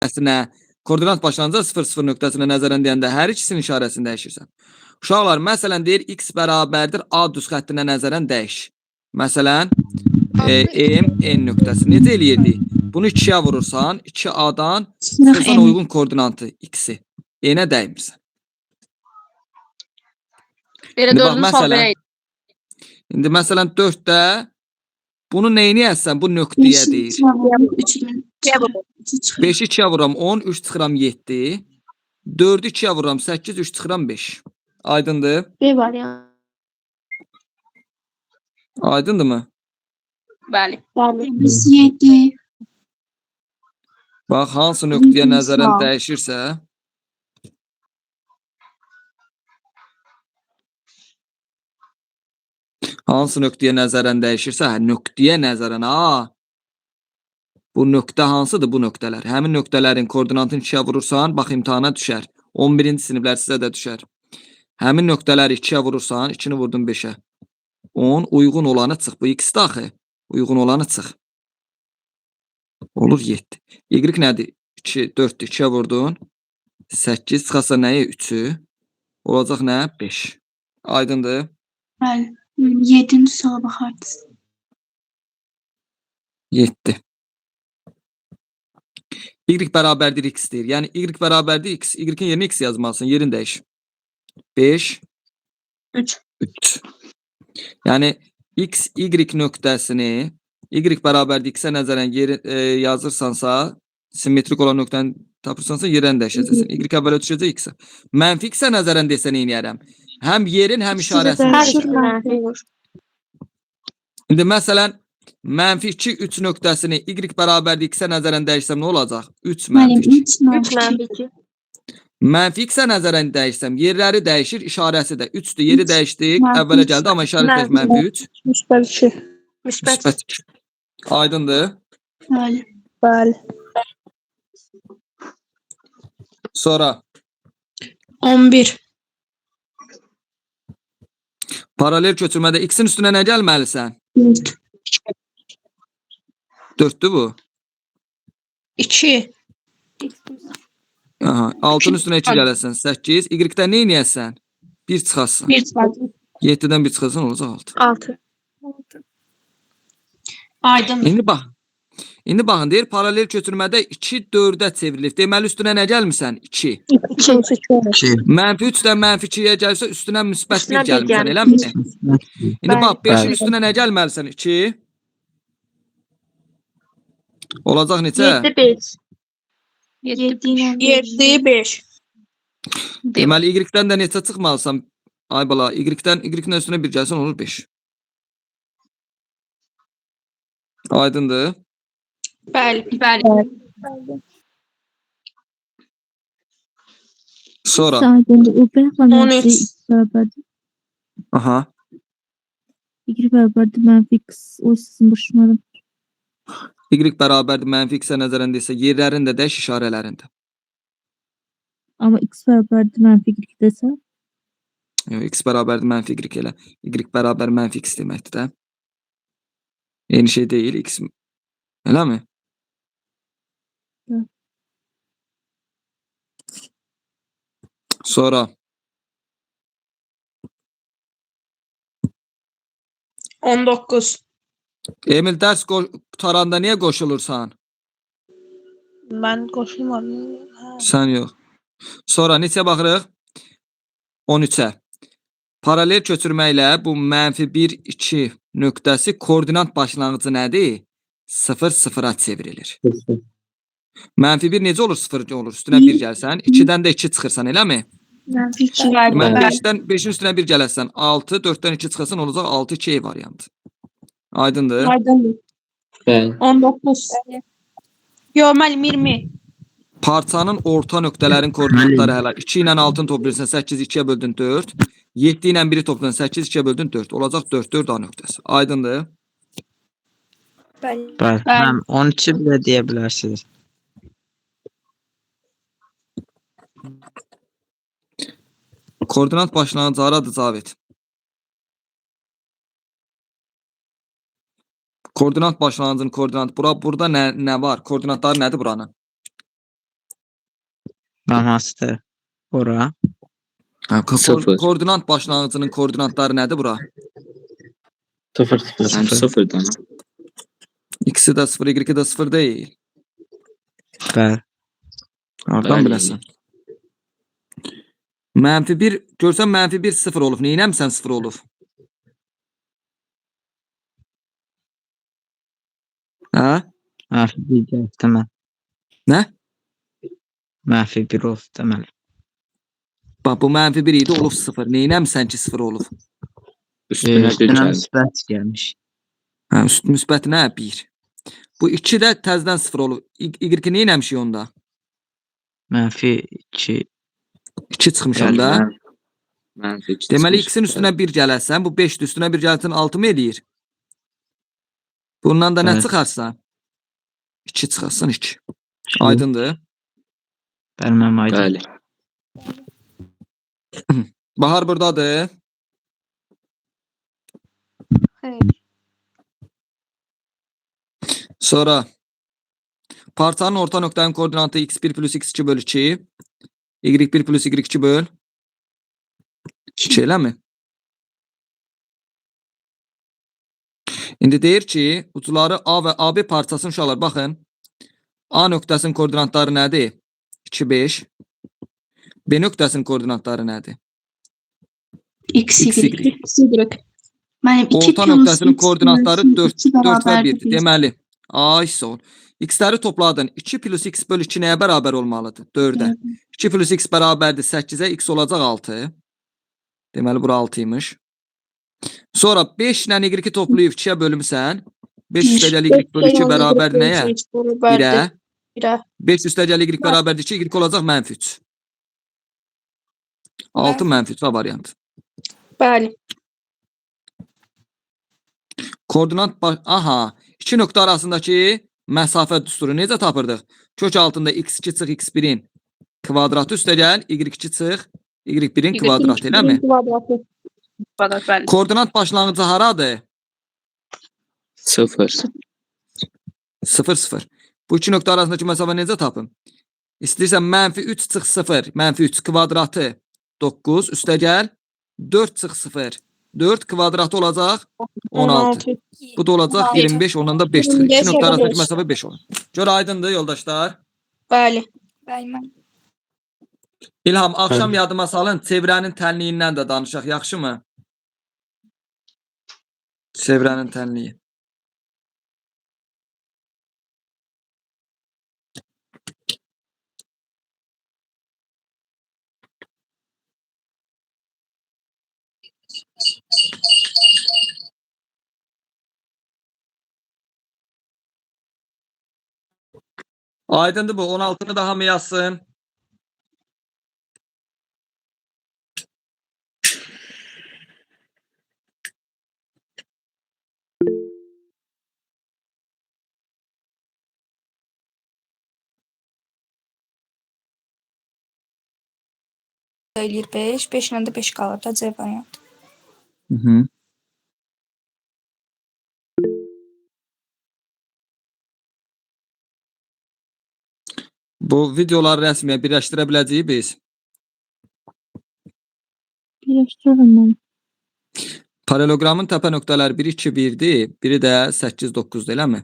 nöqtəsinə, koordinat başlanğıcı 0,0 nöqtəsinə nəzərən deyəndə hər ikisinin işarəsini dəyişirsən. Uşaqlar, məsələn deyir, x bərabərdir A düz xəttinə nəzərən dəyiş. Məsələn, M, N nöqtəsi. Necə eləyirdik? Bunu 2-yə vurursan, 2A-dan çıxırsan uyğun koordinatı x-i. N-ə dəymirsən. İndi məsələn 4-də bunu neyini yazsan? Bu nöqtəyə deyir. 5-i 2-yə vururam 10, 3 çıxıram 7. 4-ü 2-yə vururam 8, 3 çıxıram 5. Aydındır? B variant. Aydındır mı? Bəli. 7. Bax, hansı nöqtəyə nəzərən dəyişirsə, nöqtəyə nəzərən, bu nöqtə hansıdır bu nöqtələr? Həmin nöqtələrin koordinatını 2-yə vurursan, bax imtahana düşər. 11-ci siniflər sizə də düşər. Həmin nöqtələri 2-yə vurursan, 2-ni vurdun 5-ə. 10, uyğun olanı çıx. Bu x daxı, uyğun olanı çıx. Olur 7. Y nədir? 2, 4-dür, 2-yə vurdun. 8, çıxasa nəyə? 3-ü. Olacaq nə? 5. Aydındır? Bəli. 7-ci suala baxardınız. 7. Y bərabərdir x deyir. Yəni y bərabərdir x. Y-in yerinə x yazmalısın. Yerini dəyiş. 5. 3. Yəni x, y nöqtəsini y bərabərdir x-ə nəzərən yazırsansa, simmetrik olan nöqtəni tapırsansa, yerəni dəyişəcəksən. Y əvvələ düşəcək x-ə. Mənfi x-ə nəzərən desə nə eləyərəm? Həm yerin, həm işarəsini dəyişərəm. İndi məsələn, -2, 3 nöqtəsini y bərabərdir x-ə nəzərən dəyişsəm nə olacaq? 3 -2. Mənfi x-ə nəzərən dəyişsəm, yerləri dəyişir, işarəsi də 3-dür. Yeri dəyişdik, əvvələ gəldi, amma işarət -3. Müsbət 2. Aydındır? Bəli. Sonra 11. Paralel köçürmədə x-in üstünə nə gəlməlisən? 4-dür bu. 2. 6-nın üstünə 2 gələsən, 8. Y-dən nə eləyəsən? 1 çıxasın. 7-dən 1 çıxasın, olacaq 6. Aydın. İndi baxın, deyir, paralel köçürmədə 2 4-ə çevrilir. Deməli, üstünə nə gəlmirsən? 2. -3-dən -2-yə gəlsə, üstünə müsbət 1 gəlmirsən, eləmi? İndi bax, 5-in üstünə nə gəlməlisən? 2. Olacaq neçə? 7, 5. Deməli, Y-dən də neçə çıxmalısan? Ay bala, Y-dən üstünə 1 gəlsən, olur 5. Aydındır? Bəli. Sonra. 13. Aha. Y bərabərdir mənfi x. O sizin boşumadım. Y bərabərdir mənfi x-ə nəzərən desə, yerlərində dəş işarələrində. Amma x bərabərdir mənfi y desə? Yox, x bərabərdir mənfi y elə. Y bərabər mənfi x deməkdir də. Eyni şey deyil, x. Elə mi? Sonra 19. Emil, dərs qutaranda niyə qoşulursan? Mən qoşulmadım. Sən yox. Sonra neçə baxırıq? 13-ə. Paralel köçürməklə bu -1, 2 nöqtəsi koordinat başlanğıcı nədir? 0, 0-a çevrilir. -1 necə olur? 0 olur. Üstünə 1 gəlsən. 2-dən də 2 çıxırsan, eləmi? Mən 5-in üstünə 1 gələsən. 6, 4-dən 2 çıxırsan, olacaq 6, 2 variantı. Aydındır? 19. Yox, müəllim, 20. Parçanın orta nöqtələrin koordinatları hələ 2 ilə 6-nı toplayırsan, 8 2-yə böldün 4. 7 ilə 1-i toplayırsan, 8 2-yə böldün 4. Olacaq 4, 4 A nöqtəsi. Aydındır? Bəli. 12 belə deyə bilərsiniz. Koordinat başlanğıcı haradır Cavid? Koordinat başlanğıcının koordinatı burada nə var? Koordinatları nədir buranın? Mamasdır. Bura. Sıfır. Koordinat başlanğıcının koordinatları nədir bura? 0 0. Hem Sıfır. sıfırdan. X'i de 0, Y'yi de 0 değil. Bəli. Hardan Bəli. biləsən? -1 görsən -1 0 olub. Neynəmsən 0 olub? Hə? Mənfi 1 gəldi mən. Nə? Mənfi 1 oldu deməli. Bax bu -1 idi olub 0. Neynəmsən ki 0 olub? Üstüne bir Üstünə geldi. müsbət gəlmiş. Hə, üst müsbət nə? 1. Bu 2 də təzədən 0 olub. Y-i neynəmişik onda? Mənfi 2 2 çıxmış onda. Mənfi iki Deməli çıxmış. x'in üstünə 1 gələrsən, bu 5-dir. Üstünə 1 gəlsən 6 mı eləyir? Bundan da nə Evet. çıxarsa? 2 çıxarsan 2. Aydındır. Bəlməm aydın. Bəli. Bahar buradadır. Hayır. Sonra parçanın orta nöqtənin koordinatı x1 plus x2 bölü 2. y1 plus y2 böl 2 eləmi? İndi deyir ki, ucları A və AB parçasının uşaqlar baxın. A nöqtəsinin koordinatları nədir? 2 5. B nöqtəsinin koordinatları nədir? X, X, Y. Y. X, Y. Mənim 2 Orta nöqtəsinin koordinatları 4 və 1-dir. Deməli, ay sol. X-ləri topladın. 2 plus x bölü 2 nəyə bərabər olmalıdır? 4-ə. 2 plus x bərabərdir 8-ə, x olacaq 6. Deməli, bura 6 imiş. Sonra 5 ilə y toplayıb 2-yə bölümsən. 5 üstəgəl y bölü 2 bərabərdir nəyə? 1-ə. 1'e. 5 üstəgəl y bərabərdir 2, y olacaq -3. 6 -3 variant. Bəli. Koordinat aha, iki nöqtə arasındakı məsafə düsturu necə tapırdıq? Kök altında x2 çıx x1-in kvadratı üstəgəl y2 çıx y1-in kvadratı, eləmi? Kvadratı. Kvadrat, bəli. Koordinat başlanğıcı haradır? 0. 0 0. Bu iki nöqtə arasındakı məsafə necə tapım? İstəyirsən -3 çıx 0, -3 kvadratı 9 üstəgəl 4 çıx 0. 4 kvadratı olacaq 16. Bu da olacaq 25, ondan da 5 çıxır. 2 25 nöqtə arasındakı 5. məsafə 5 olur. Gör aydındır yoldaşlar. Bəli. İlham, axşam yadıma salın, çevrənin tənliyindən də danışaq, yaxşımı? Çevrənin tənliyi. Aydındır bu, 16'nı daha mı yazsın? eləyir 5, 5 ilə də 5 qalır da C variantı. Hı -hı. Bu videoları rəsmiyə birləşdirə biləcəyik biz. Birləşdirərəm mən. Paralelogramın təpə nöqtələri 1 2 1-dir, biri də 8 9-dur, eləmi?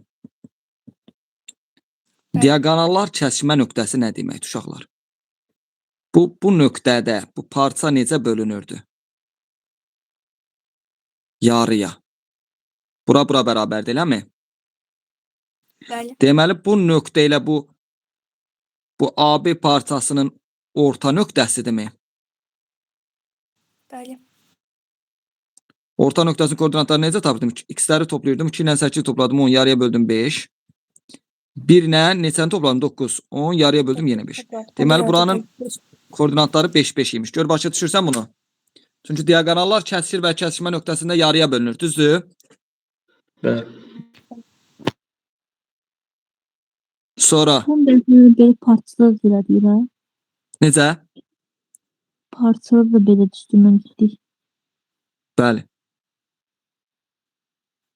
Diaqonallar kəsişmə nöqtəsi nə deməkdir uşaqlar? Bu nöqtədə bu parça necə bölünürdü? Yarıya. Bura bərabərdir, eləmi? Bəli. Deməli bu nöqtə ilə bu AB parçasının orta nöqtəsidirmi? Bəli. Orta nöqtəsinin koordinatları necə tapdım? X-ləri toplayırdım. 2 ilə 8 topladım. 10 yarıya böldüm 5. 1 ilə neçəni topladım? 9. 10 yarıya böldüm yenə 5. Deməli buranın koordinatları 5 5 imiş. Gör başa düşürsən bunu. Çünki diaqonallar kəsişir və kəsişmə nöqtəsində yarıya bölünür. Düzdür? Bəli. Sonra Son dəfə belə parçalar da elədik, hə? necə? Parçalar da belə üstündən gitdik. Bəli.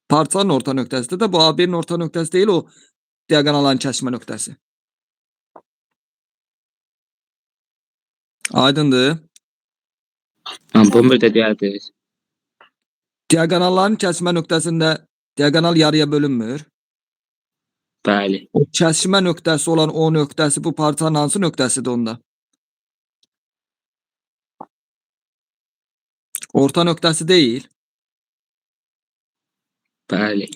Parçanın orta nöqtəsidir də bu AB-nin orta nöqtəsi deyil, o diaqonalların kəsişmə nöqtəsi. Aydındır. Bu bir də deyərdir. Diagonalların kesişmə nöqtəsində diagonal yarıya bölünmür. Bəli. O kesişmə nöqtəsi olan o nöqtəsi bu parçanın hansı nöqtəsidir onda? Orta nöqtəsi deyil. Bəli.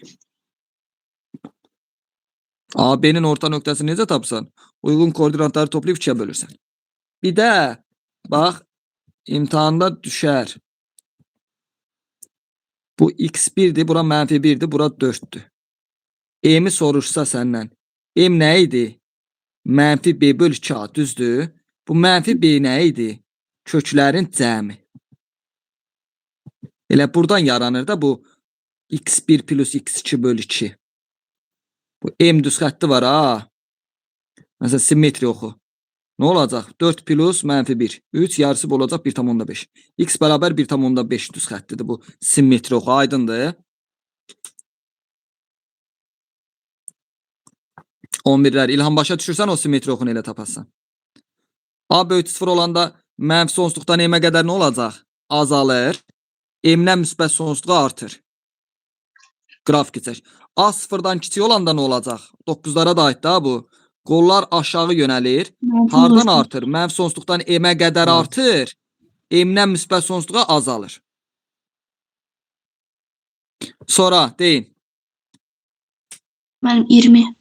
AB'nin orta nöqtəsini necə tapsan? Uyğun koordinatları toplayıb 2-yə bölürsən. Bir də bax imtahanda düşər. Bu x1'dir, bura -1'dir, bura 4'dür. M'yi soruşsa səndən. M nə idi? -b bölü 2a, düzdür? Bu -b nə idi? Köklərin cəmi. Elə buradan yaranır da bu x1 plus x2 bölü 2. Bu M düz xətti var ha. Məsələn simmetri oxu. Nə olacaq? 4 plus -1. 3 yarısı olacaq 1,5. X bərabər 1,5 düz xəttidir bu simmetri oxu. Aydındır. 11'lər. İlham başa düşürsən o simmetri oxunu elə tapasan. A böyük 0 olanda mənfi sonsuzluqdan M-ə qədər nə olacaq? Azalır. M-dən müsbət sonsuzluğa artır. Qraf keçək. A 0'dan kiçik olanda nə olacaq? 9'lara da aid da bu. Qollar aşağı yönəlir. Hardan artır? Mənfi sonsuzluqdan M-ə qədər artır. M-dən müsbət sonsuzluğa azalır. Sonra deyin. Mənim 20.